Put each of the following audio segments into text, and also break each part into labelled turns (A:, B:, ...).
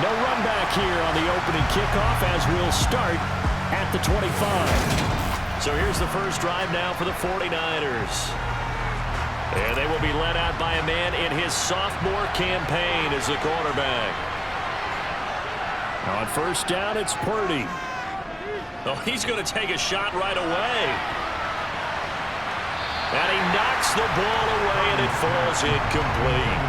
A: No run back here on the opening kickoff as we'll start at the 25. So here's the first drive now for the 49ers. And they will be led out by a man in his sophomore campaign as the quarterback. On first down, it's Purdy. Oh, he's going to take a shot right away. And he knocks the ball away, and it falls incomplete.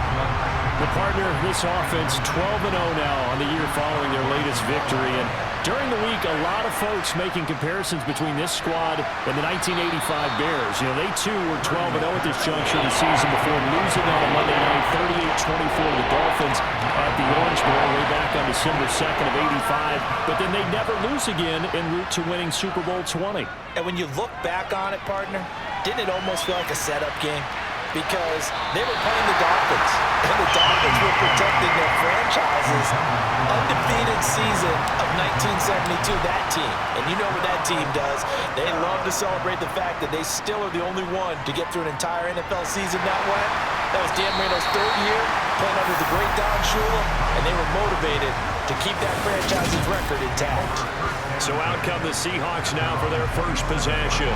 A: The partner of this offense, 12-0 now on the year following their latest victory. And during the week, a lot of folks making comparisons between this squad and the 1985 Bears. You know, they too were 12-0 at this juncture of the season before losing on a Monday night 38-24 to the Dolphins at the Orange Bowl way back on December 2nd of 85. But then they never lose again en route to winning Super Bowl 20.
B: And when you look back on it, partner, didn't it almost feel like a setup game? Because they were playing the Dolphins, and the Dolphins were protecting their franchise's undefeated season of 1972, that team. And you know what that team does. They love to celebrate the fact that they still are the only one to get through an entire NFL season that way. That was Dan Marino's third year, playing under the great Don Shula, and they were motivated to keep that franchise's record intact.
A: So out come the Seahawks now for their first possession.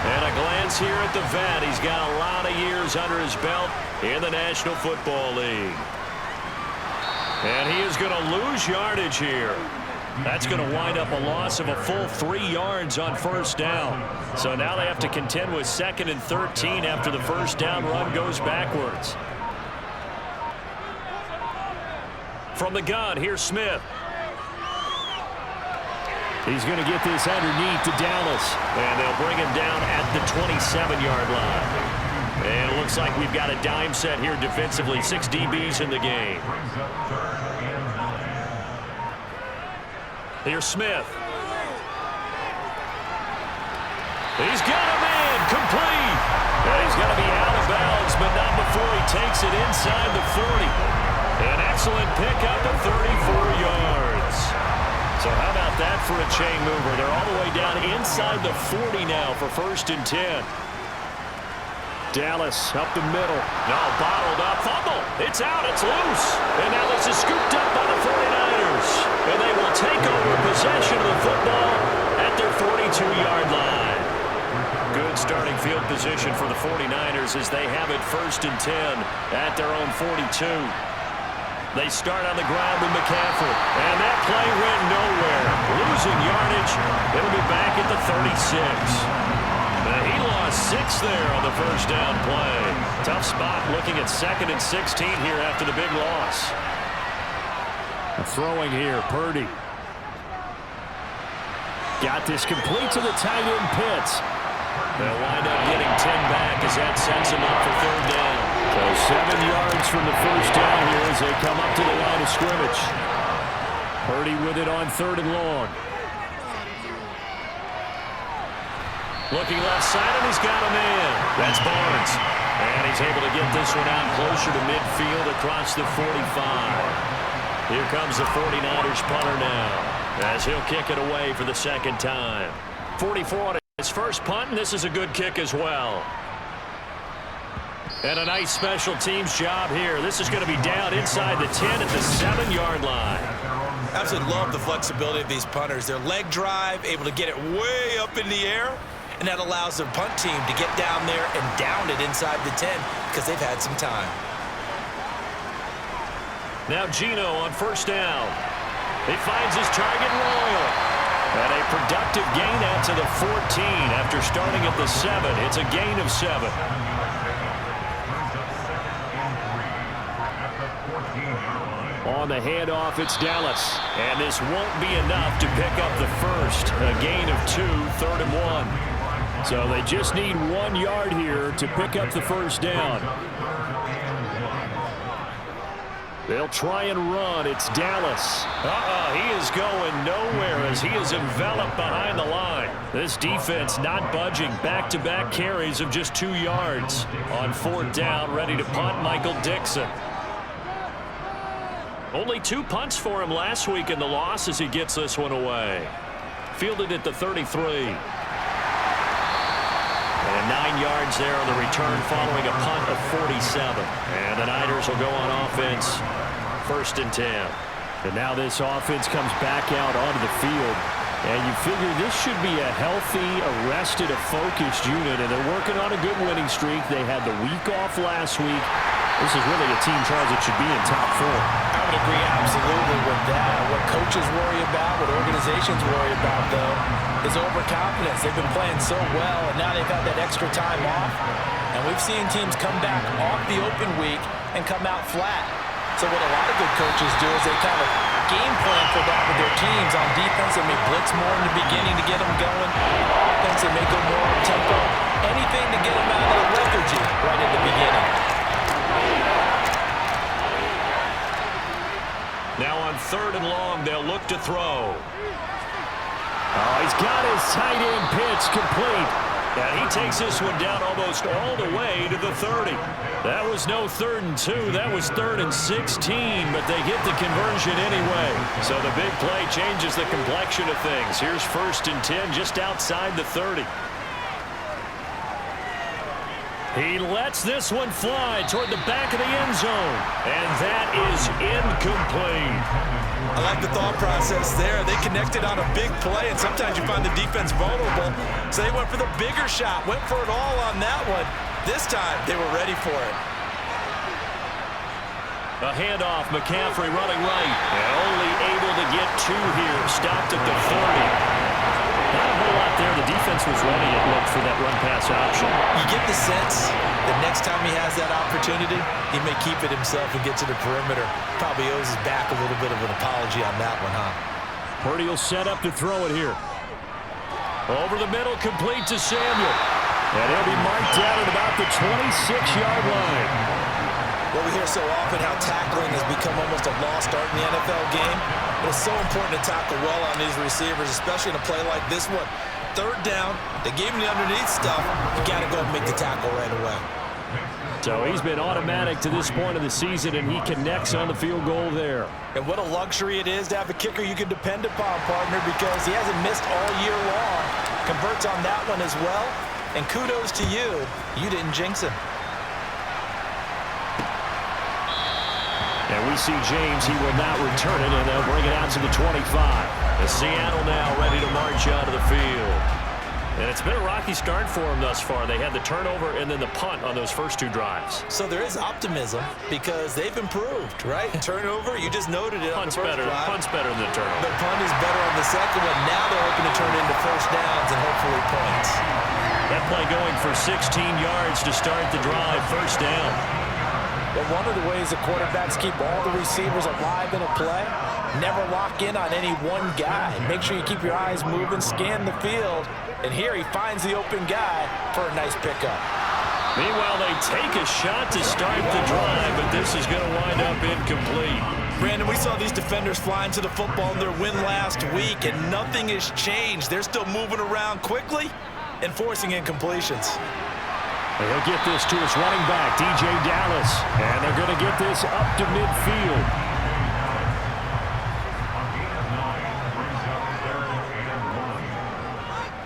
A: And a glance here at the vet. He's got a lot of years under his belt in the National Football League. And he is going to lose yardage here. That's going to wind up a loss of a full 3 yards on first down. So now they have to contend with 2nd and 13 after the first down run goes backwards. From the gun, here's Smith. He's going to get this underneath to Dallas. And they'll bring him down at the 27-yard line. And it looks like we've got a dime set here defensively. 6 DBs in the game. Here's Smith. He's got a man complete. And he's going to be out of bounds, but not before he takes it inside the 30. An excellent pickup at 34 yards. So how about that for a chain mover? They're all the way down inside the 40 now for 1st and 10. Dallas up the middle. No, bottled up. Fumble. It's out. It's loose. And now this is scooped up by the 49ers. And they will take over possession of the football at their 42-yard line. Good starting field position for the 49ers as they have it 1st and 10 at their own 42. They start on the ground with McCaffrey. And that play went nowhere. Losing yardage. It'll be back at the 36. Now he lost 6 there on the first down play. Tough spot looking at 2nd and 16 here after the big loss. Throwing here, Purdy. Got this complete to the tight end Pitts. They'll wind up getting 10 back as that sets him up for 3rd down. So 7 yards from the first down here as they come up to the line of scrimmage. Purdy with it on 3rd and long. Looking left side, and he's got a man. That's Barnes. And he's able to get this one out closer to midfield across the 45. Here comes the 49ers punter now as he'll kick it away for the 2nd time. 44 on his first punt, and this is a good kick as well. And a nice special teams job here. This is going to be down inside the 10 at the 7-yard line.
B: Absolutely love the flexibility of these punters. Their leg drive, able to get it way up in the air, and that allows their punt team to get down there and down it inside the 10 because they've had some time.
A: Now Geno on first down. He finds his target, Royal. And a productive gain out to the 14 after starting at the 7. It's a gain of 7. On the handoff, it's Dallas. And this won't be enough to pick up the first. A gain of 2, 3rd and 1. So they just need 1 yard here to pick up the first down. They'll try and run. It's Dallas. He is going nowhere as he is enveloped behind the line. This defense not budging. Back-to-back carries of just 2 yards. On 4th down, ready to punt, Michael Dixon. Only 2 punts for him last week in the loss as he gets this one away. Fielded at the 33. And 9 yards there on the return following a punt of 47. And the Niners will go on offense, 1st and 10.
C: And now this offense comes back out onto the field. And you figure this should be a healthy, arrested, a focused unit. And they're working on a good winning streak. They had the week off last week. This is really a team, Charles, that should be in top 4.
B: I would agree absolutely with that. What coaches worry about, what organizations worry about, though, is overconfidence. They've been playing so well, and now they've had that extra time off. And we've seen teams come back off the open week and come out flat. So what a lot of good coaches do is they kind of game plan for that with their teams. On defense, they may blitz more in the beginning to get them going. Offense, they may go more on tempo. Anything to get them out of that lethargy right at the beginning.
A: Now on 3rd and long, they'll look to throw.
C: Oh, he's got his tight end pitch complete.
A: And he takes this one down almost all the way to the 30.
C: That was no 3rd and 2. That was 3rd and 16, but they get the conversion anyway.
A: So the big play changes the complexion of things. Here's 1st and 10 just outside the 30.
C: He lets this one fly toward the back of the end zone.
A: And that is incomplete.
B: I like the thought process there. They connected on a big play, and sometimes you find the defense vulnerable. So they went for the bigger shot, went for it all on that one. This time, they were ready for it.
A: A handoff, McCaffrey running right. And only able to get 2 here. Stopped at the 30.
C: Not a whole lot there. The defense was ready, it looked, for that run-pass option.
B: You get the sense that next time he has that opportunity, he may keep it himself and get to the perimeter. Probably owes his back a little bit of an apology on that one, huh?
C: Purdy will set up to throw it here.
A: Over the middle, complete to Samuel.
C: And he'll be marked down at about the 26-yard line.
B: Well, we hear so often how tackling has become almost a lost art in the NFL game. But it's so important to tackle well on these receivers, especially in a play like this one. 3rd down, they gave him the underneath stuff. You got to go and make the tackle right away.
C: So he's been automatic to this point of the season, and he connects on the field goal there.
B: And what a luxury it is to have a kicker you can depend upon, partner, because he hasn't missed all year long. Converts on that one as well. And kudos to you. You didn't jinx him.
C: And we see James, he will not return it, and they'll bring it out to the 25.
A: And Seattle now ready to march out of the field. And it's been a rocky start for them thus far. They had the turnover and then the punt on those first 2 drives.
B: So there is optimism because they've improved, right? Turnover, you just noted it.
A: Punt's better. Punt's better than the turnover.
B: The punt is better on the second one. Now they're hoping to turn it into 1st downs and hopefully points.
A: That play going for 16 yards to start the drive, 1st down.
B: Well, one of the ways the quarterbacks keep all the receivers alive in a play, never lock in on any one guy. Make sure you keep your eyes moving, scan the field, and here he finds the open guy for a nice pickup.
A: Meanwhile, they take a shot to start the drive, but this is going to wind up incomplete.
B: Brandon, we saw these defenders flying to the football in their win last week, and nothing has changed. They're still moving around quickly and forcing incompletions.
C: He'll get this to his running back, DJ Dallas. And they're going to get this up to midfield.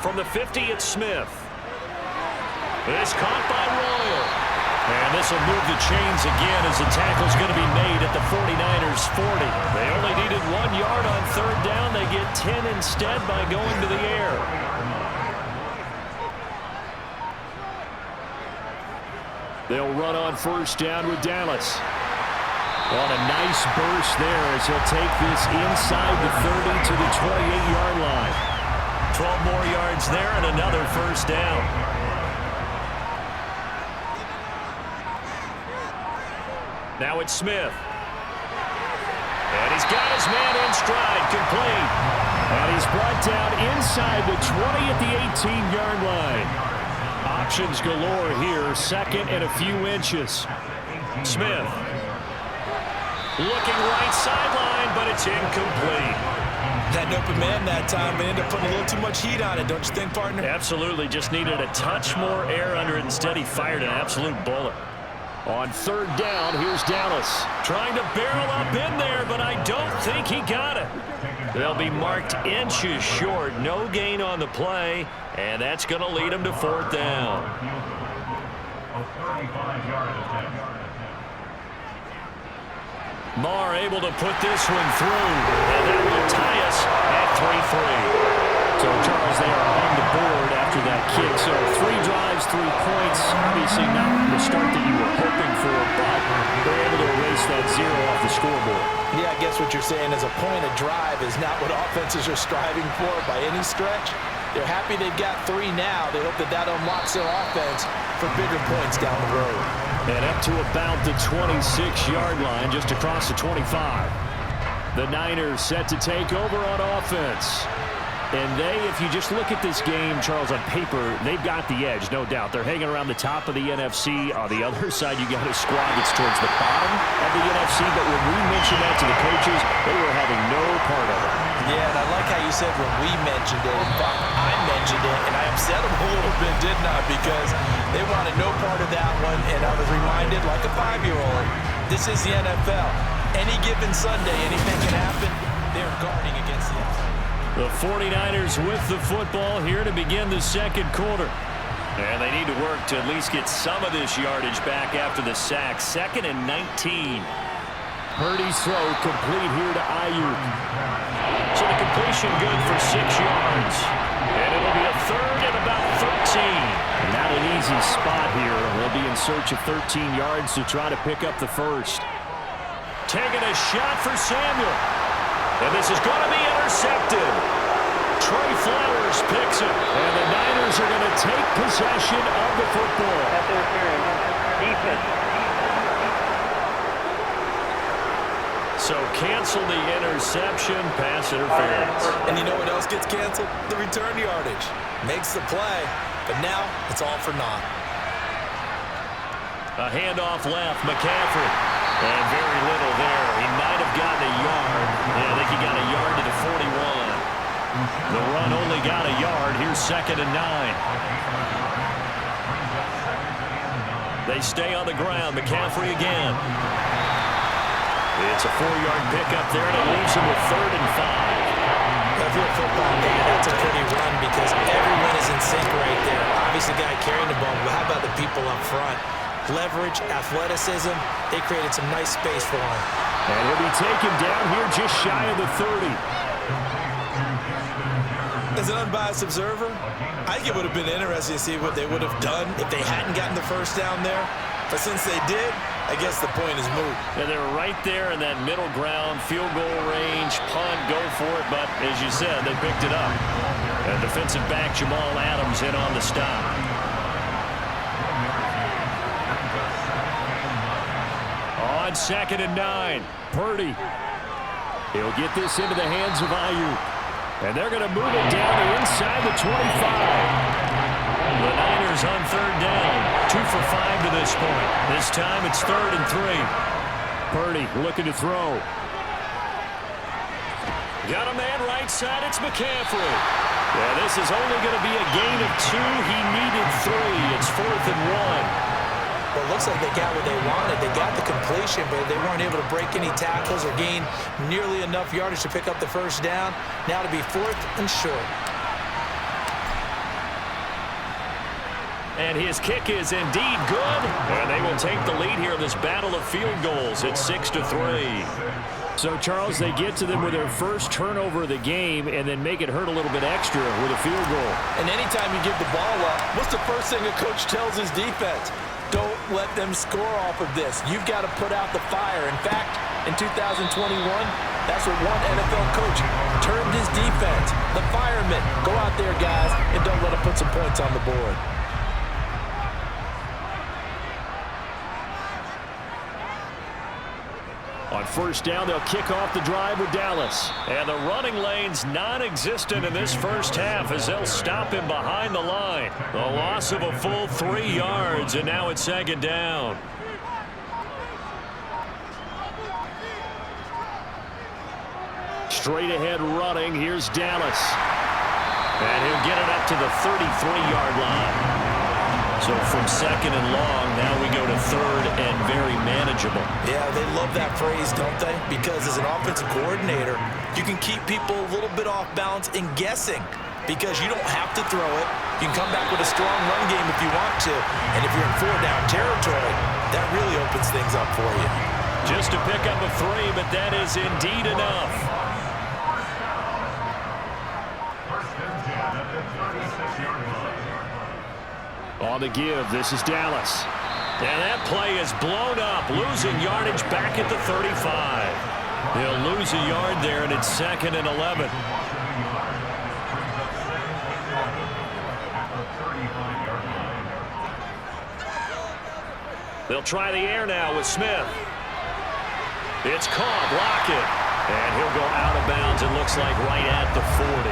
A: From the 50, it's Smith. It's caught by Royal. And this will move the chains again as the tackle's going to be made at the 49ers' 40. They only needed 1 yard on 3rd down. They get 10 instead by going to the air.
C: They'll run on 1st down with Dallas. On a nice burst there as he'll take this inside the 30 to the 28-yard line.
A: 12 more yards there and another 1st down. Now it's Smith. And he's got his man in stride, complete.
C: And he's brought down inside the 20 at the 18-yard line. Options galore here, 2nd and a few inches.
A: Smith. Looking right sideline, but it's incomplete.
B: Had an open man that time, but ended up putting a little too much heat on it, don't you think, partner?
A: Absolutely, just needed a touch more air under it. Instead, he fired an absolute bullet.
C: On third down, here's Dallas.
A: Trying to barrel up in there, but I don't think he got it. They'll be marked inches short. No gain on the play, and that's going to lead them to fourth down. Marr able to put this one through, and that will tie us at 3-3.
C: So, Charles, they are on the board after that kick. So, 3 drives, 3 points. Obviously not the start that you were hoping for, but they're able to erase that 0 off the scoreboard.
B: Yeah, I guess what you're saying is a point of drive is not what offenses are striving for by any stretch. They're happy they've got 3 now. They hope that that unlocks their offense for bigger points down the road.
C: And up to about the 26-yard line, just across the 25. The Niners set to take over on offense. And if you just look at this game, Charles, on paper, they've got the edge, no doubt. They're hanging around the top of the NFC. On the other side, you got a squad that's towards the bottom of the NFC. But when we mentioned that to the coaches, they were having no part of it.
B: Yeah, and I like how you said when we mentioned it. In fact, I mentioned it, and I upset them a little bit, didn't I? Because they wanted no part of that one, and I was reminded, like a 5-year-old, this is the NFL. Any given Sunday, anything can happen. They're guarding against the NFL.
A: The 49ers with the football here to begin the second quarter. And they need to work to at least get some of this yardage back after the sack. 2nd and 19.
C: Purdy's throw complete here to Ayuk.
A: So the completion good for 6 yards. And it'll be a 3rd and about 13.
C: Not an easy spot here. They'll be in search of 13 yards to try to pick up the first.
A: Taking a shot for Samuel. And this is going to be intercepted. Trey Flowers picks it.
C: And the Niners are going to take possession of the football.
D: Defense.
A: So cancel the interception, pass interference.
B: And you know what else gets canceled? The return yardage. Makes the play, but now it's all for naught.
A: A handoff left, McCaffrey. And very little there. He might have gotten a yard. Yeah, I think he got a yard to the 41. The run only got a yard. Here's 2nd and 9. They stay on the ground. McCaffrey again. It's a 4-yard pickup there, and it leaves him with 3rd and 5.
B: If you're a football guy, that's a pretty run because everyone is in sync right there. Obviously, the guy carrying the ball, but how about the people up front? Leverage, athleticism, they created some nice space for him.
C: And he'll be taken down here just shy of the 30.
B: As an unbiased observer, I think it would have been interesting to see what they would have done if they hadn't gotten the first down there. But since they did, I guess the point is moot.
A: And they were right there in that middle ground, field goal range, punt, go for it. But as you said, they picked it up. And defensive back Jamal Adams in on the stop. On 2nd and 9,
C: Purdy. He'll get this into the hands of Ayuk. And they're going to move it down to inside the 25.
A: The Niners on 3rd down. 2 for 5 to this point. This time it's 3rd and 3.
C: Purdy looking to throw.
A: Got a man right side. It's McCaffrey. Yeah, this is only going to be a gain of 2. He needed 3. It's 4th and 1.
B: Well, it looks like they got what they wanted. They got the completion, but they weren't able to break any tackles or gain nearly enough yardage to pick up the first down. Now to be 4th and short.
A: And his kick is indeed good. And they will take the lead here in this battle of field goals. It's 6-3.
C: So, Charles, they get to them with their first turnover of the game and then make it hurt a little bit extra with a field goal.
B: And anytime you give the ball up, what's the first thing a coach tells his defense? Don't let them score off of this. You've got to put out the fire. In fact, in 2021, that's what one NFL coach termed his defense. The firemen. Go out there, guys, and don't let them put some points on the board.
C: On first down, they'll kick off the drive with Dallas.
A: And the running lane's non-existent in this first half as they'll stop him behind the line. A loss of a full 3 yards, and now it's 2nd down.
C: Straight ahead running, here's Dallas.
A: And he'll get it up to the 33-yard line. So from second and long, now we go to third and very manageable.
B: Yeah, they love that phrase, don't they? Because as an offensive coordinator, you can keep people a little bit off balance and guessing because you don't have to throw it. You can come back with a strong run game if you want to. And if you're in 4-down territory, that really opens things up for you.
A: Just to pick up a 3, but that is indeed enough.
C: On the give, this is Dallas.
A: And that play is blown up, losing yardage back at the 35. He'll lose a yard there, and it's 2nd and 11. They'll try the air now with Smith. It's caught, Lockett. And he'll go out of bounds, it looks like right at the 40.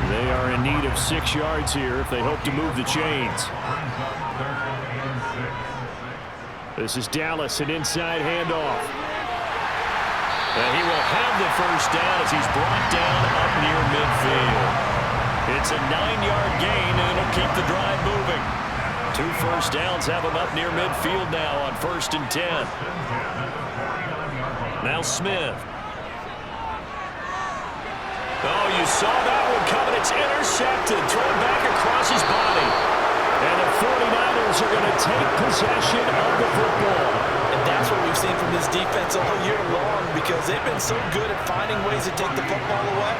C: They are in need of 6 yards here if they hope to move the chains. This is Dallas, an inside handoff.
A: And he will have the first down as he's brought down up near midfield. It's a 9-yard gain, and it'll keep the drive moving. 2 first downs have him up near midfield now on 1st and 10. Now Smith. Oh, you saw that one coming. It's intercepted. Thrown back across his body. And the 49ers are going to take possession of the football.
B: And that's what we've seen from this defense all year long because they've been so good at finding ways to take the football away.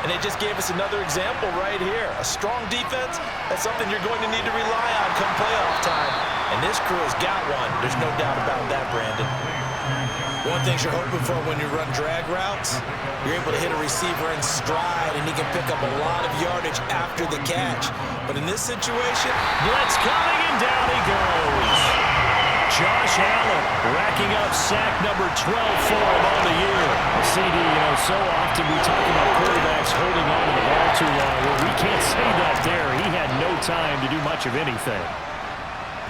B: And they just gave us another example right here. A strong defense, that's something you're going to need to rely on come playoff time. And this crew has got one. There's no doubt about that, Brandon. One thing you're hoping for when you run drag routes, you're able to hit a receiver in stride, and he can pick up a lot of yardage after the catch. But in this situation,
A: blitz coming, and down he goes. Josh Allen racking up sack number 12 for him on the year.
C: CD, so often we talk about quarterbacks holding on to the ball too long. Well, we can't say that there. He had no time to do much of anything.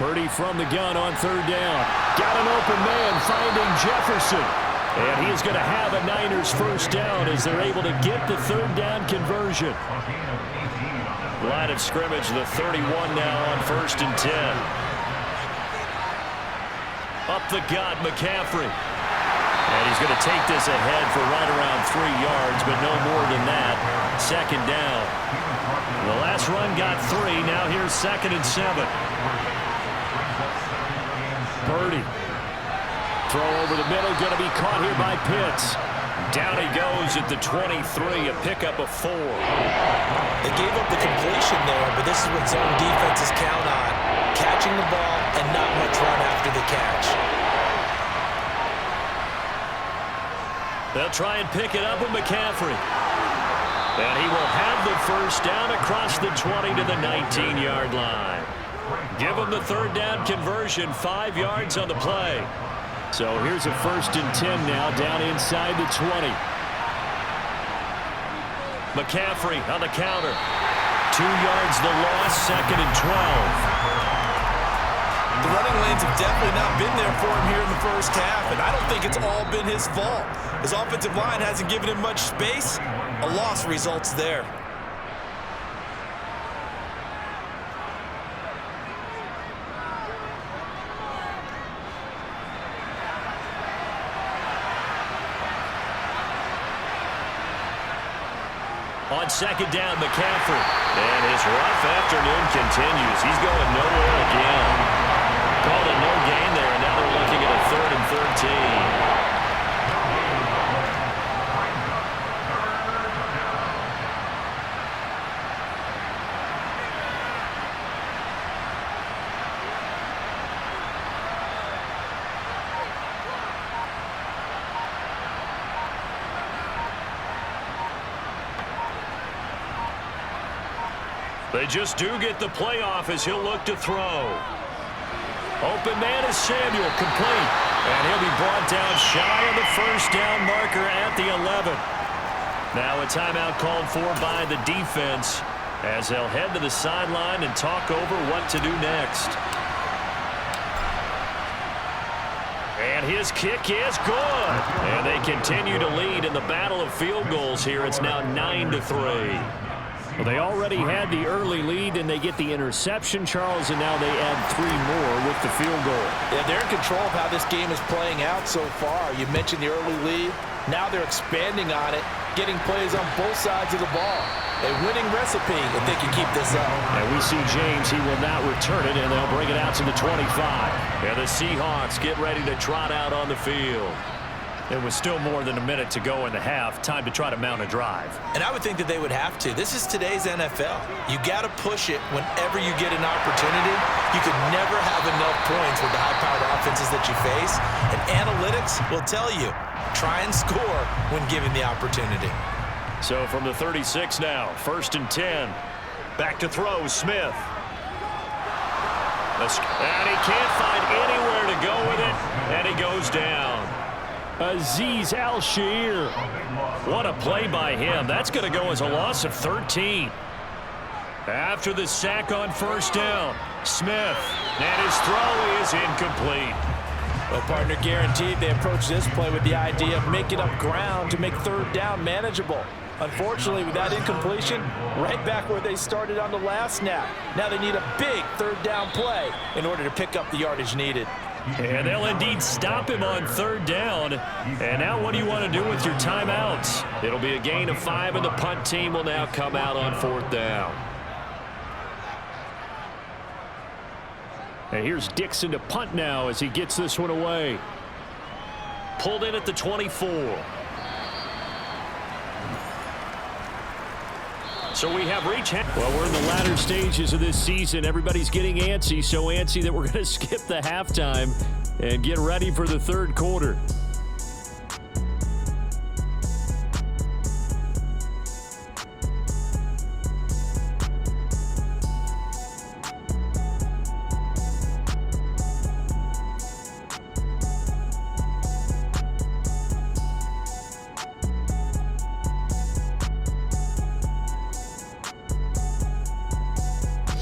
C: Purdy from the gun on 3rd down. Got an open man finding Jefferson. And he is going to have a Niners first down as they're able to get the 3rd down conversion.
A: Line of scrimmage, the 31 now on 1st and 10. Up the gut, McCaffrey. And he's going to take this ahead for right around 3 yards, but no more than that. 2nd down. The last run got 3. Now here's 2nd and 7.
C: Purdy. Throw over the middle, going to be caught here by Pitts.
A: Down he goes at the 23, a pickup of 4.
B: they gave up the completion there, but this is what zone defenses count on. Catching the ball and not much run after the catch.
A: They'll try and pick it up with McCaffrey. And he will have the first down across the 20 to the 19-yard line. Give him the 3rd down conversion, 5 yards on the play.
C: So here's a 1st and 10 now, down inside the 20.
A: McCaffrey on the counter. 2 yards the loss, 2nd and 12.
B: The running lanes have definitely not been there for him here in the first half, and I don't think it's all been his fault. His offensive line hasn't given him much space. A loss results there.
A: On 2nd down, McCaffrey. And his rough afternoon continues. He's going nowhere again. Called a no gain there, and now they're looking at a 3rd and 13. They just do get the playoff as he'll look to throw. Open man is Samuel, complete. And he'll be brought down shy of the first down marker at the 11. Now a timeout called for by the defense as they'll head to the sideline and talk over what to do next. And his kick is good. And they continue to lead in the battle of field goals here. It's now 9-3.
C: Well, they already had the early lead, and they get the interception, Charles, and now they add 3 more with the field goal.
B: Yeah, they're in control of how this game is playing out so far. You mentioned the early lead. Now they're expanding on it, getting plays on both sides of the ball. A winning recipe if they can keep this up.
C: And we see James. He will not return it, and they'll bring it out to the 25.
A: And the Seahawks get ready to trot out on the field.
C: There was still more than a minute to go in the half. Time to try to mount a drive.
B: And I would think that they would have to. This is today's NFL. You got to push it whenever you get an opportunity. You could never have enough points with the high-powered offenses that you face. And analytics will tell you, try and score when given the opportunity.
A: So from the 36 now, 1st and 10. Back to throw, Smith. And he can't find anywhere to go with it, and he goes down.
C: Azeez Al-Shaair.
A: What a play by him. That's going to go as a loss of 13. After the sack on 1st down, Smith, and his throw is incomplete.
B: Well, partner, guaranteed they approach this play with the idea of making up ground to make 3rd down manageable. Unfortunately, with that incompletion, right back where they started on the last snap. Now they need a big 3rd down play in order to pick up the yardage needed.
A: And they'll indeed stop him on 3rd down. And now what do you want to do with your timeouts? It'll be a gain of 5, and the punt team will now come out on 4th down.
C: And here's Dixon to punt now as he gets this one away.
A: Pulled in at the 24. So we have reached.
C: Well, we're in the latter stages of this season. Everybody's getting antsy, so antsy that we're going to skip the halftime and get ready for the 3rd quarter.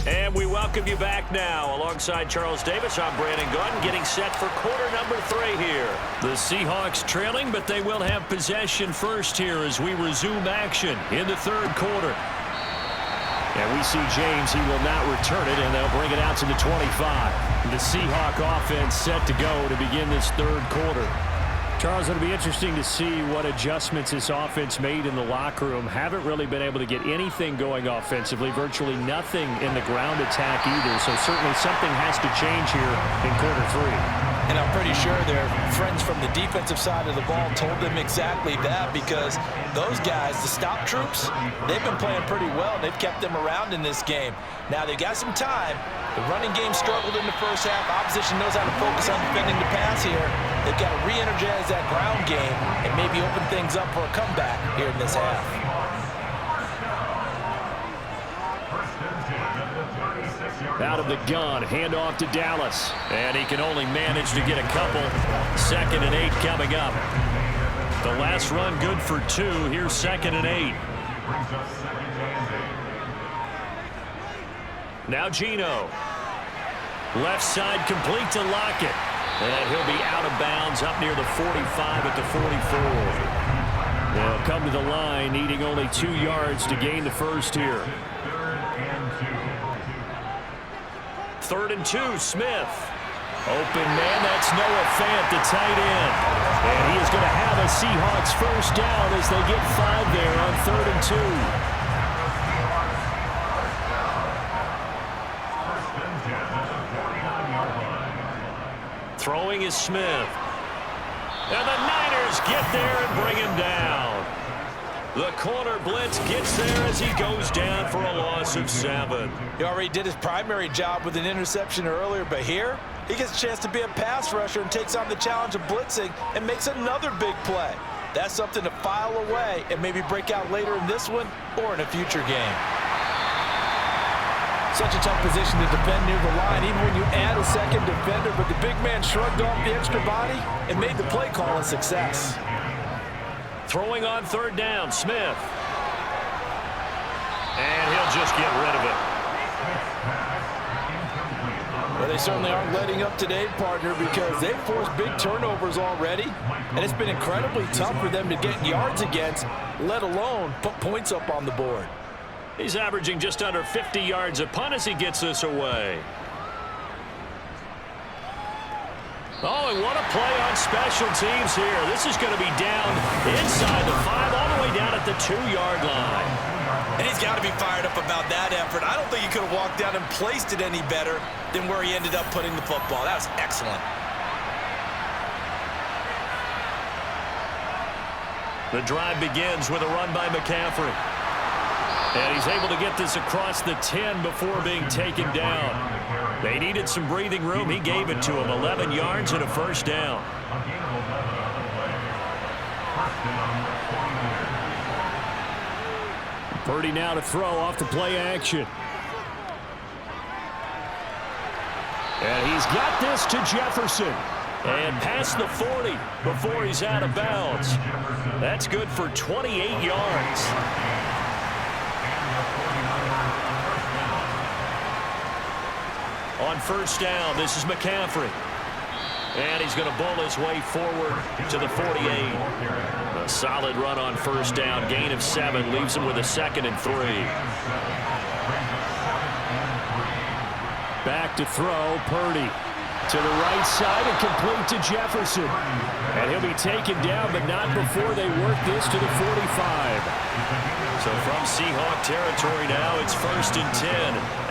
A: And we welcome you back now. Alongside Charles Davis, I'm Brandon Gunn, getting set for quarter number 3 here. The Seahawks trailing, but they will have possession first here as we resume action in the 3rd quarter.
C: And we see James. He will not return it, and they'll bring it out to the 25. The Seahawk offense set to go to begin this 3rd quarter. Charles, it'll be interesting to see what adjustments this offense made in the locker room. Haven't really been able to get anything going offensively, virtually nothing in the ground attack either. So certainly something has to change here in quarter 3.
B: And I'm pretty sure their friends from the defensive side of the ball told them exactly that, because those guys, the stop troops, they've been playing pretty well. They've kept them around in this game. Now they've got some time. The running game struggled in the first half. Opposition knows how to focus on defending the pass here. They've got to re-energize that ground game and maybe open things up for a comeback here in this half.
C: Out of the gun, handoff to Dallas.
A: And he can only manage to get a couple. 2nd and 8 coming up. The last run good for 2. Here's 2nd and 8. Now Geno. Left side complete to Lockett. And he'll be out of bounds up near the 45 at the 44.
C: They'll come to the line, needing only 2 yards to gain the first here.
A: 3rd and 2, Smith. Open man, that's Noah Fant, the tight end.
C: And he is going to have a Seahawks first down as they get 5 there on 3rd and
A: 2. Throwing is Smith. And the Niners get there and bring him down. The corner blitz gets there as he goes down for a loss of 7.
B: He already did his primary job with an interception earlier, but here he gets a chance to be a pass rusher and takes on the challenge of blitzing and makes another big play. That's something to file away and maybe break out later in this one or in a future game. Such a tough position to defend near the line, even when you add a second defender, but the big man shrugged off the extra body and made the play call a success.
A: Throwing on 3rd down, Smith. And he'll just get rid of it.
B: Well, they certainly aren't letting up today, partner, because they've forced big turnovers already, and it's been incredibly tough for them to get yards against, let alone put points up on the board.
A: He's averaging just under 50 yards a punt as he gets this away. Oh, and what a play on special teams here. This is going to be down inside the 5, all the way down at the 2-yard line.
B: And he's got to be fired up about that effort. I don't think he could have walked down and placed it any better than where he ended up putting the football. That was excellent.
A: The drive begins with a run by McCaffrey. And he's able to get this across the 10 before being taken down. They needed some breathing room. He gave it to him. 11 yards and a first down.
C: Purdy now to throw off the play action. And he's got this to Jefferson.
A: And past the 40 before he's out of bounds. That's good for 28 yards. On first down, this is McCaffrey. And he's going to bull his way forward to the 48. A solid run on first down. Gain of 7 leaves him with a 2nd and 3.
C: Back to throw, Purdy. To the right side and complete to Jefferson. And he'll be taken down, but not before they work this to the 45.
A: So from Seahawk territory now, it's 1st and 10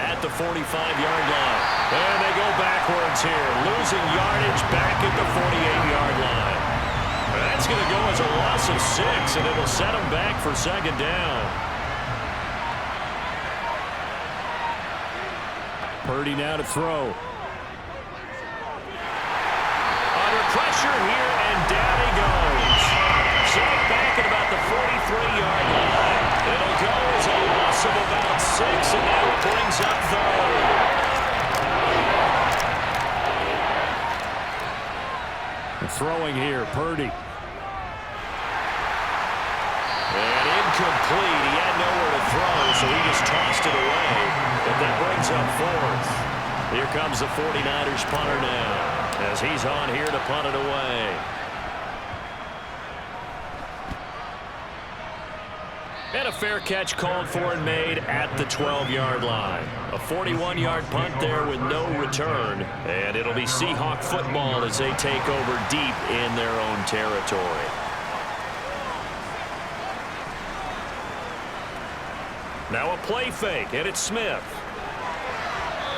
A: at the 45-yard line. And they go backwards here, losing yardage back at the 48-yard line. That's going to go as a loss of 6, and it'll set them back for 2nd down.
C: Purdy now to throw.
A: Under pressure here, and down he goes. Set back at about the 43-yard line. It'll go as a loss of about 6, and that brings up 3rd.
C: Throwing here, Purdy.
A: And incomplete. He had nowhere to throw, so he just tossed it away. But that brings up 4th. Here comes the 49ers punter now, as he's on here to punt it away. And a fair catch called for and made at the 12-yard line. A 41-yard punt there with no return. And it'll be Seahawk football as they take over deep in their own territory. Now a play fake, and it's Smith.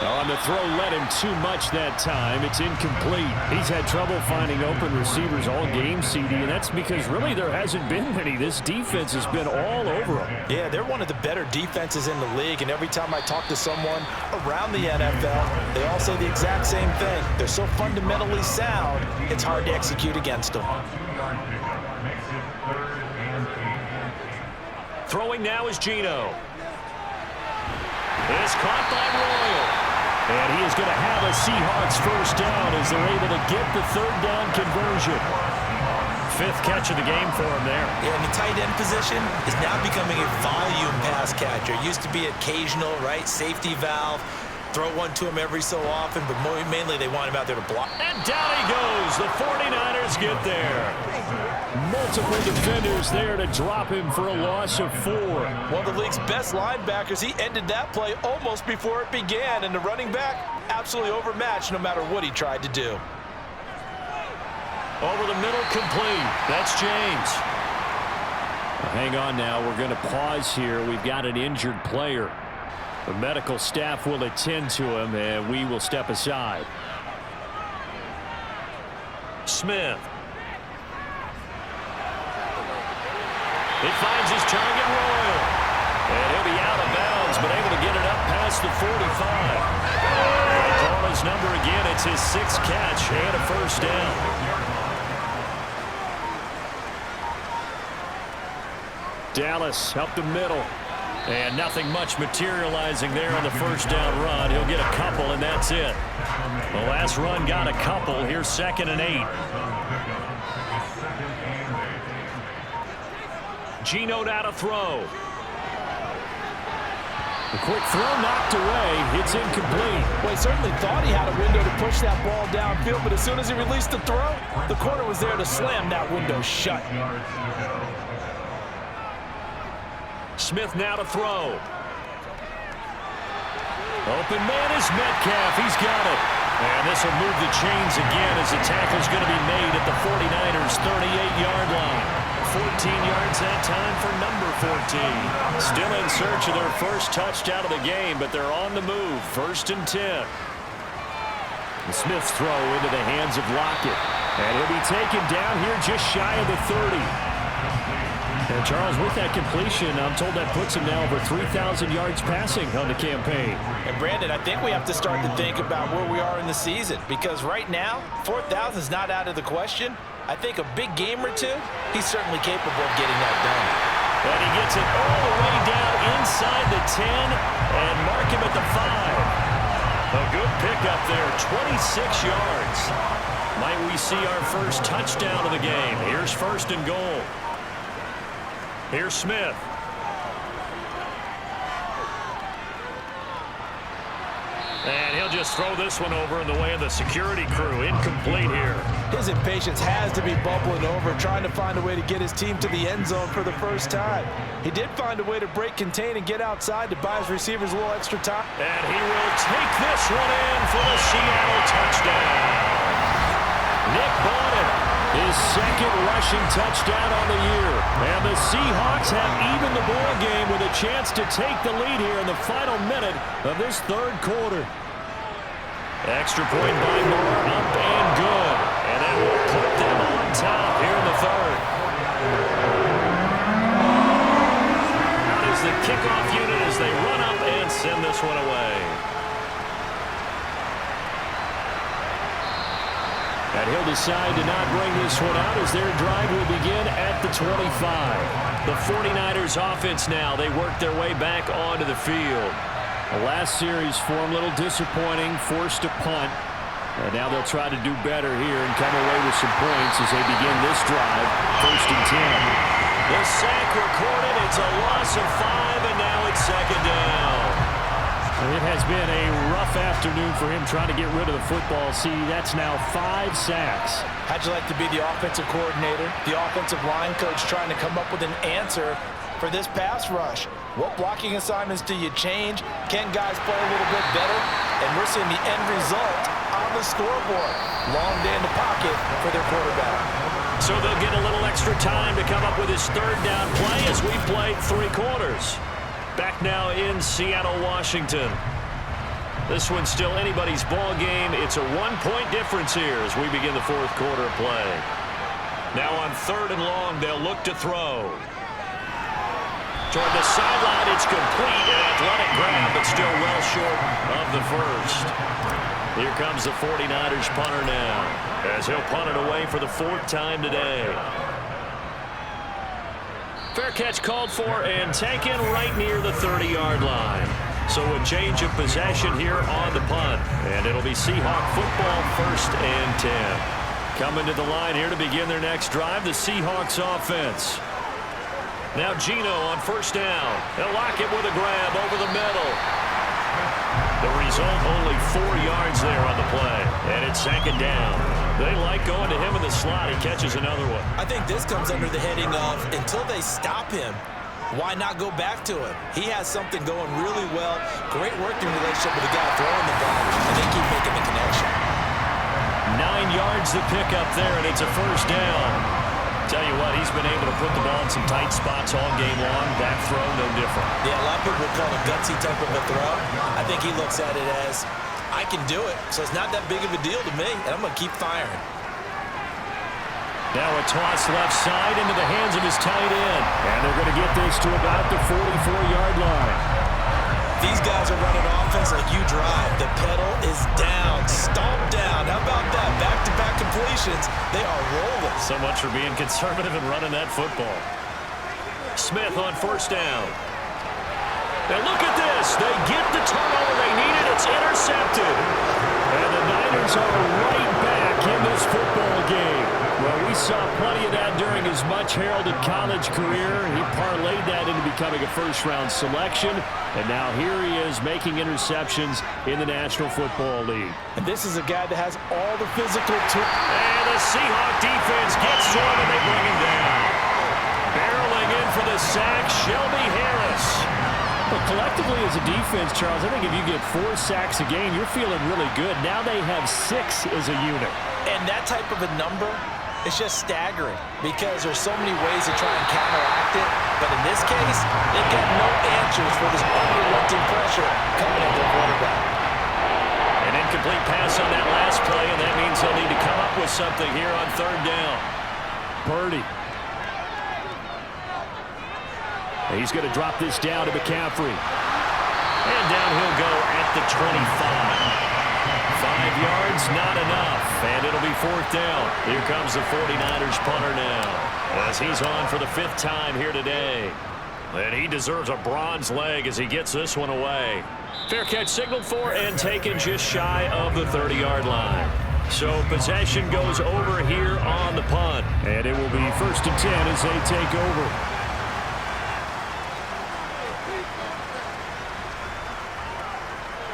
C: On the throw, led him too much that time. It's incomplete. He's had trouble finding open receivers all game, CD, and that's because really there hasn't been many. This defense has been all over them.
B: Yeah, they're one of the better defenses in the league, and every time I talk to someone around the NFL, they all say the exact same thing. They're so fundamentally sound, it's hard to execute against them.
A: Throwing now is Geno. It's caught by Royal.
C: And he is going to have a Seahawks first down as they're able to get the 3rd down conversion.
A: 5th catch of the game for him there.
B: Yeah, and the tight end position is now becoming a volume pass catcher. It used to be occasional, right? Safety valve. Throw one to him every so often, but mainly they want him out there to block.
A: And down he goes. The 49ers get there.
C: Multiple defenders there to drop him for a loss of 4.
B: One of the league's best linebackers, he ended that play almost before it began, and the running back absolutely overmatched no matter what he tried to do.
A: Over the middle, complete. That's James.
C: Hang on now. We're going to pause here. We've got an injured player. The medical staff will attend to him, and we will step aside.
A: Smith. He finds his target, Royal. And he'll be out of bounds, but able to get it up past the 45. They call his number again. It's his 6th catch and a first down.
C: Dallas up the middle.
A: And nothing much materializing there on the first down run. He'll get a couple, and that's it. The last run got a couple. Here's 2nd and 8. Geno now to throw.
C: The quick throw knocked away. It's incomplete.
B: Well, he certainly thought he had a window to push that ball downfield, but as soon as he released the throw, the corner was there to slam that window shut.
A: Smith now to throw.
C: Open man is Metcalf. He's got it. And this will move the chains again as the tackle's going to be made at the 49ers' 38-yard line. 14 yards that time for number 14. Still in search of their first touchdown of the game, but they're on the move. 1st and 10. The Smith's throw into the hands of Lockett. And he'll be taken down here just shy of the 30. And Charles, with that completion, I'm told that puts him now over 3,000 yards passing on the campaign.
B: And Brandon, I think we have to start to think about where we are in the season, because right now, 4,000 is not out of the question. I think a big game or two, he's certainly capable of getting that done.
C: And he gets it all the way down inside the 10 and mark him at the 5. A good pickup there, 26 yards. Might we see our first touchdown of the game? Here's 1st and goal. Here's Smith. And he'll just throw this one over in the way of the security crew. Incomplete here.
B: His impatience has to be bubbling over, trying to find a way to get his team to the end zone for the first time. He did find a way to break contain and get outside to buy his receivers a little extra time.
C: And he will take this one in for the Seattle touchdown. Nick Bonnet, his 2nd rushing touchdown on the year. And the Seahawks have evened the ball game with a chance to take the lead here in the final minute of this 3rd quarter. Extra point by Moore, up and good. And that will put them on top here in the 3rd. Out is the kickoff unit as they run up and send this one away. And he'll decide to not bring this one out as their drive will begin at the 25. The 49ers offense now, they work their way back onto the field. The last series for them, a little disappointing, forced a punt. And now they'll try to do better here and come away with some points as they begin this drive, 1st and 10. The sack recorded, it's a loss of 5, and now it's 2nd down. It has been a rough afternoon for him trying to get rid of the football. See, that's now 5 sacks.
B: How'd you like to be the offensive coordinator, the offensive line coach trying to come up with an answer for this pass rush? What blocking assignments do you change? Can guys play a little bit better? And we're seeing the end result on the scoreboard. Long day in the pocket for their quarterback.
C: So they'll get a little extra time to come up with his 3rd down play as we played 3 quarters. Back now in Seattle, Washington. This one's still anybody's ball game. It's a 1-point difference here as we begin the 4th quarter of play. Now on 3rd and long, they'll look to throw. Toward the sideline, it's complete. An athletic grab, but still well short of the 1st. Here comes the 49ers punter now as he'll punt it away for the 4th time today. Fair catch called for and taken right near the 30-yard line. So a change of possession here on the punt. And it'll be Seahawk football, 1st and 10. Coming to the line here to begin their next drive, the Seahawks offense. Now Geno on 1st down. They'll lock it with a grab over the middle. The result, only 4 yards there on the play. And it's 2nd down. They like going to him in the slot. He catches another one.
B: I think this comes under the heading of until they stop him, why not go back to him? He has something going really well. Great working relationship with the guy throwing the ball, and they keep making the connection.
C: 9 yards to pick up there, and it's a 1st down. Tell you what, he's been able to put the ball in some tight spots all game long. That throw, no different.
B: Yeah, a lot of people would call it a gutsy type of a throw. I think he looks at it as, I can do it, so it's not that big of a deal to me, and I'm going to keep firing.
C: Now a toss left side into the hands of his tight end. And they're going to get this to about the 44-yard line.
B: These guys are running offense like you drive. The pedal is down, stomped down. How about that? Back-to-back completions. They are rolling.
C: So much for being conservative and running that football. Smith on 1st down. And look at this. They get the turnover they needed. It's intercepted. And the Niners are right back in this football game. Well, we saw plenty of that during his much-heralded college career. He parlayed that into becoming a first-round selection. And now here he is making interceptions in the National Football League.
B: And this is a guy that has all the physical tools.
C: And the Seahawk defense gets to him, and they bring him down. Barreling in for the sack, Shelby Harris.
B: But
C: collectively as a defense, Charles, I think if you get 4 sacks a game, you're feeling really good. Now they have 6 as a unit.
B: And that type of a number is just staggering because there's so many ways to try and counteract it. But in this case, they've got no answers for this unrelenting pressure coming at their quarterback.
A: An incomplete pass on that last play, and that means they'll need to come up with something here on 3rd down.
C: Purdy. He's going to drop this down to McCaffrey.
A: And down he'll go at the 25. 5 yards, not enough, and it'll be 4th down. Here comes the 49ers punter now, as he's on for the 5th time here today. And he deserves a bronze leg as he gets this one away. Fair catch signaled for and taken just shy of the 30-yard line. So possession goes over here on the punt.
C: And it will be 1st and 10 as they take over.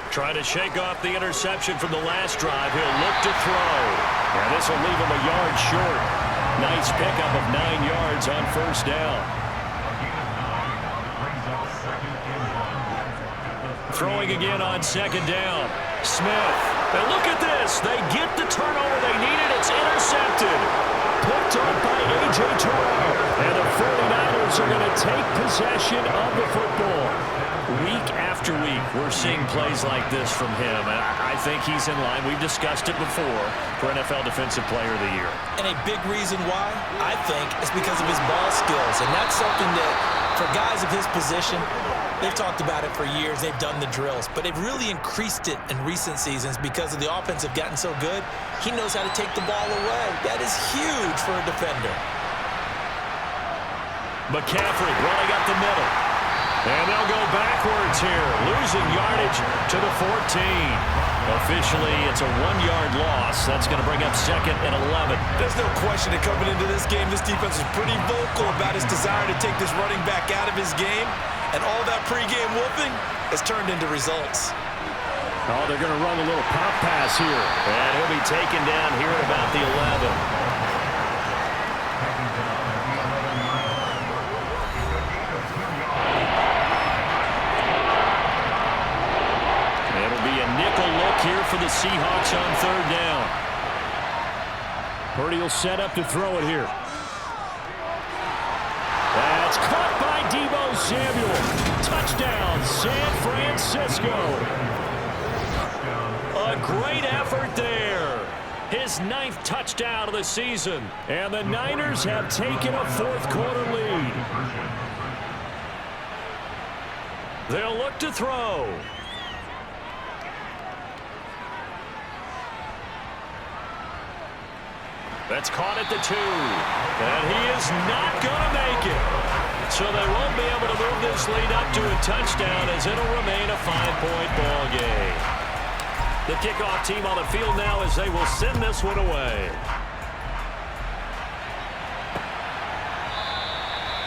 A: Trying to shake off the interception from the last drive. He'll look to throw. And this will leave him a yard short. Nice pickup of 9 yards on 1st down. Throwing again on 2nd down. Smith. And look at this. They get the turnover they needed. It's intercepted. Picked up by A.J. Terrell. And the 49ers are going to take possession of the football. Week after week, we're seeing plays like this from him, and I think he's in line. We've discussed it before for NFL Defensive Player of the Year.
B: And a big reason why, I think, is because of his ball skills. And that's something that, for guys of his position, they've talked about it for years. They've done the drills. But they've really increased it in recent seasons because of the offense have gotten so good. He knows how to take the ball away. That is huge for a defender.
A: McCaffrey running up the middle. And they'll go backwards here, losing yardage to the 14. Officially, it's a 1-yard loss. That's going to bring up 2nd and 11.
B: There's no question that coming into this game, this defense is pretty vocal about his desire to take this running back out of his game. And all that pregame whooping has turned into results.
C: Oh, they're going to run a little pop pass here.
A: And he'll be taken down here at about the 11. Here for the Seahawks on 3rd down.
C: Purdy will set up to throw it here. That's caught by Deebo Samuel. Touchdown, San Francisco.
A: A great effort there. His 9th touchdown of the season.
C: And the Niners have taken a 4th quarter lead.
A: They'll look to throw. That's caught at the 2. And he is not going to make it. So they won't be able to move this lead up to a touchdown as it'll remain a 5-point ball game. The kickoff team on the field now as they will send this one away.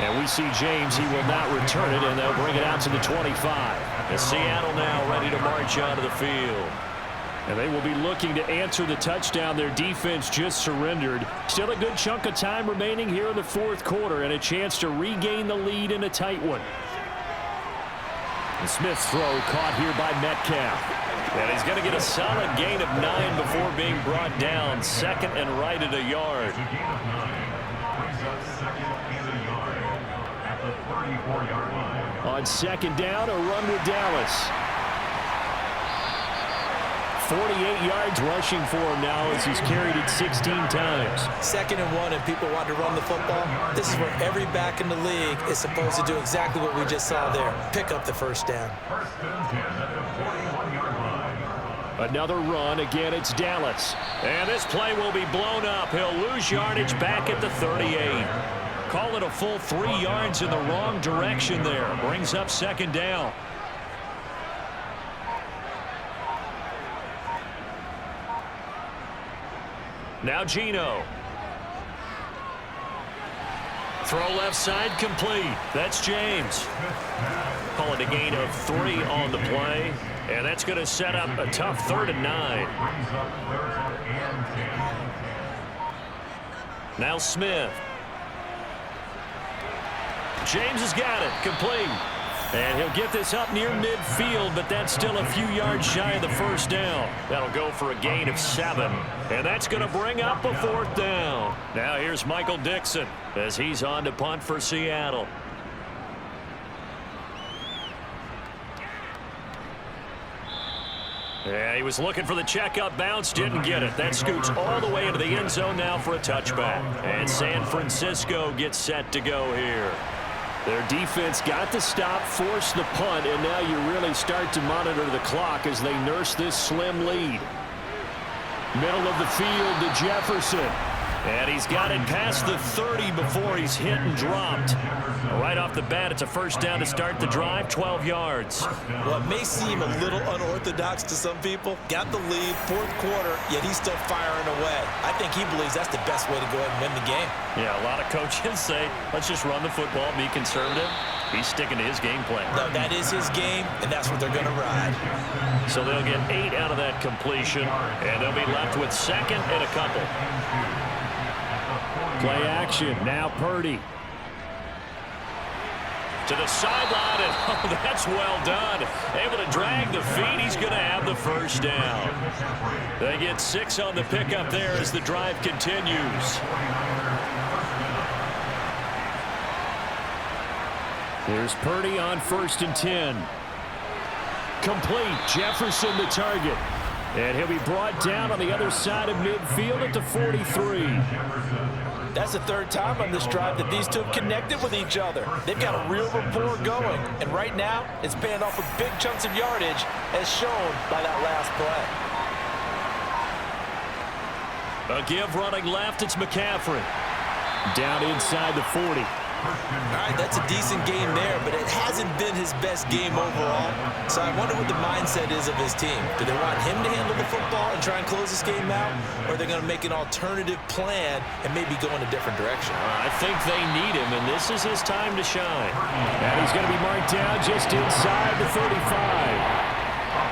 C: And we see James, he will not return it, and they'll bring it out to the 25.
A: And Seattle now ready to march onto the field.
C: And they will be looking to answer the touchdown their defense just surrendered. Still a good chunk of time remaining here in the 4th quarter and a chance to regain the lead in a tight one. And Smith's throw caught here by Metcalf.
A: And he's going to get a solid gain of 9 before being brought down. 2nd and right at a yard.
C: On 2nd down, a run with Dallas. 48 yards rushing for him now as he's carried it 16 times.
B: 2nd and 1 and people want to run the football. This is where every back in the league is supposed to do exactly what we just saw there. Pick up the 1st down.
C: Another run. Again, it's Dallas.
A: And this play will be blown up. He'll lose yardage back at the 38. Call it a full 3 yards in the wrong direction there. Brings up 2nd down. Now Geno. Throw left side complete. That's James. Call it a gain of 3 on the play. And that's going to set up a tough 3rd and 9. Now Smith. James has got it. Complete.
C: And he'll get this up near midfield, but that's still a few yards shy of the first down.
A: That'll go for a gain of 7. And that's going to bring up a 4th down. Now here's Michael Dixon as he's on to punt for Seattle. Yeah, he was looking for the checkup bounce, didn't get it. That scoots all the way into the end zone now for a touchback. And San Francisco gets set to go here.
C: Their defense got the stop, forced the punt, and now you really start to monitor the clock as they nurse this slim lead. Middle of the field to Jefferson.
A: And he's got it past the 30 before he's hit and dropped. Right off the bat, it's a first down to start the drive, 12 yards.
B: Well, it may seem a little unorthodox to some people. Got the lead, 4th quarter, yet he's still firing away. I think he believes that's the best way to go ahead and win the game.
A: Yeah, a lot of coaches say, let's just run the football, be conservative. He's sticking to his game plan.
B: No, that is his game, and that's what they're going to ride.
A: So they'll get 8 out of that completion, and they'll be left with 2nd and a couple.
C: Play action. Now Purdy.
A: To the sideline, and oh, that's well done. Able to drag the feet. He's going to have the first down. They get 6 on the pickup there as the drive continues.
C: Here's Purdy on 1st and 10. Complete. Jefferson the target. And he'll be brought down on the other side of midfield at the 43.
B: That's the 3rd time on this drive that these two have connected with each other. They've got a real rapport going, and right now it's paying off with big chunks of yardage as shown by that last play.
A: A give running left, it's McCaffrey.
C: Down inside the 40.
B: All right, that's a decent game there, but it hasn't been his best game overall. So I wonder what the mindset is of his team. Do they want him to handle the football and try and close this game out? Or are they going to make an alternative plan and maybe go in a different direction?
A: I think they need him, and this is his time to shine.
C: And he's going to be marked down just inside the 35.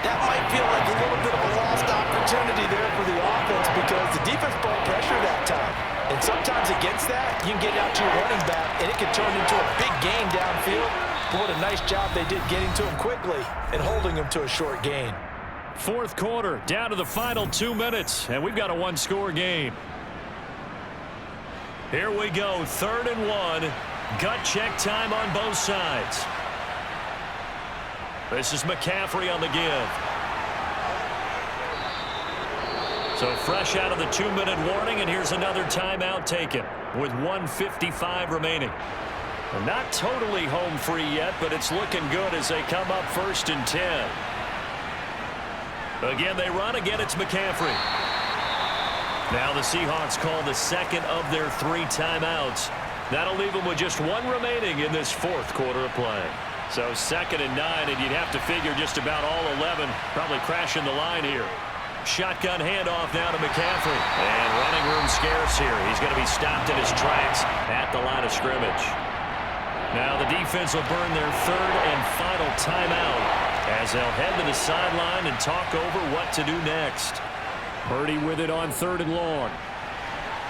B: That might feel like a little bit of a lost opportunity there for the offense because the defense brought pressure that time. And sometimes against that, you can get out to your running back, and it can turn into a big gain downfield. But what a nice job they did getting to him quickly and holding him to a short gain.
A: 4th quarter, down to the final 2 minutes, and we've got a 1-score game. Here we go, 3rd and 1. Gut check time on both sides. This is McCaffrey on the give. So fresh out of the 2-minute warning, and here's another timeout taken with 1:55 remaining. And not totally home free yet, but it's looking good as they come up 1st and 10. Again, they run. Again, it's McCaffrey. Now the Seahawks call the 2nd of their 3 timeouts. That'll leave them with just 1 remaining in this 4th quarter of play. So 2nd and 9, and you'd have to figure just about all 11 probably crashing the line here. Shotgun handoff now to McCaffrey. And running room scarce here. He's going to be stopped in his tracks at the line of scrimmage. Now the defense will burn their 3rd and final timeout as they'll head to the sideline and talk over what to do next.
C: Purdy with it on 3rd and long.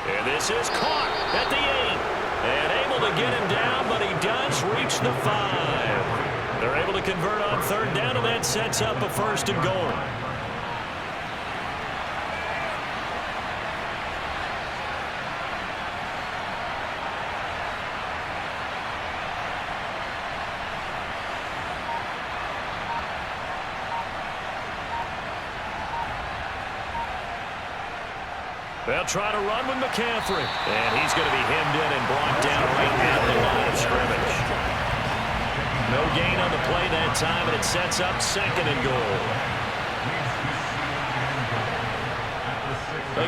A: And this is caught at the 8. And able to get him down, but he does reach the 5. They're able to convert on 3rd down, and that sets up a 1st and goal. They'll try to run with McCaffrey. And he's going to be hemmed in and brought down right at the line of scrimmage. No gain on the play that time, and it sets up 2nd and goal.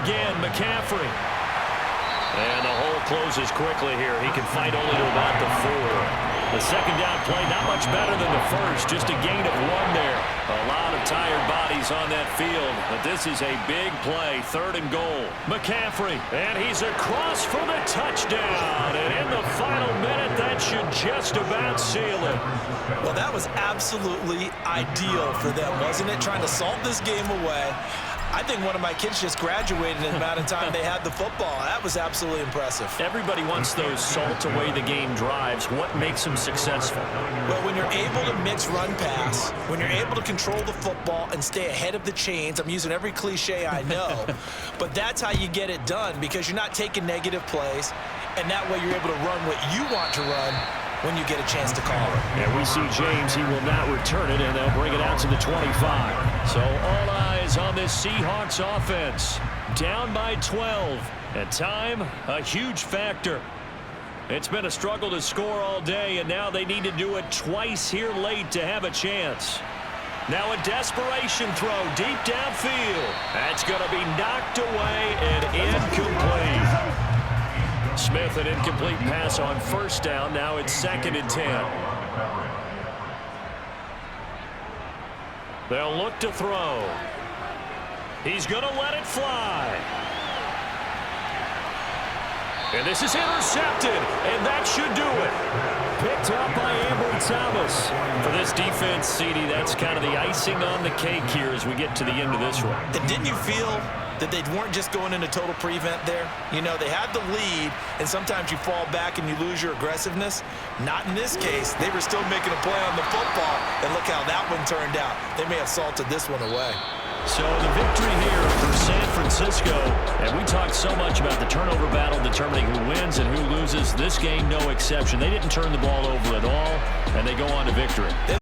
A: Again, McCaffrey. And the hole closes quickly here. He can fight only to about the 4. The 2nd down play, not much better than the 1st. Just a gain of 1 there. A lot of tired bodies on that field. But this is a big play. 3rd and goal. McCaffrey. And he's across for the touchdown. And in the final minute, that should just about seal it.
B: Well, that was absolutely ideal for them, wasn't it? Trying to salt this game away. I think one of my kids just graduated in the amount of time they had the football. That was absolutely impressive.
A: Everybody wants those salt away the game drives. What makes them successful?
B: Well, when you're able a mixed run pass, when you're able to control the football and stay ahead of the chains, I'm using every cliche I know, but that's how you get it done because you're not taking negative plays, and that way you're able to run what you want to run when you get a chance to call it.
C: And we see James, he will not return it, and they'll bring it out to the 25.
A: So all eyes on this Seahawks offense. Down by 12. And time, a huge factor. It's been a struggle to score all day, and now they need to do it twice here late to have a chance. Now a desperation throw deep downfield. That's going to be knocked away and incomplete. Smith, an incomplete pass on first down. Now it's 2nd and 10. They'll look to throw. He's going to let it fly. And this is intercepted, and that should do it. Picked up by Ambry Thomas. For this defense, CD, that's kind of the icing on the cake here as we get to the end of this one.
B: And didn't you feel that they weren't just going into total prevent there? You know, they had the lead, and sometimes you fall back and you lose your aggressiveness. Not in this case. They were still making a play on the football, and look how that one turned out. They may have salted this one away.
A: So the victory here for San Francisco, and we talked so much about the turnover battle determining who wins and who loses. This game, no exception. They didn't turn the ball over at all, and they go on to victory.
B: They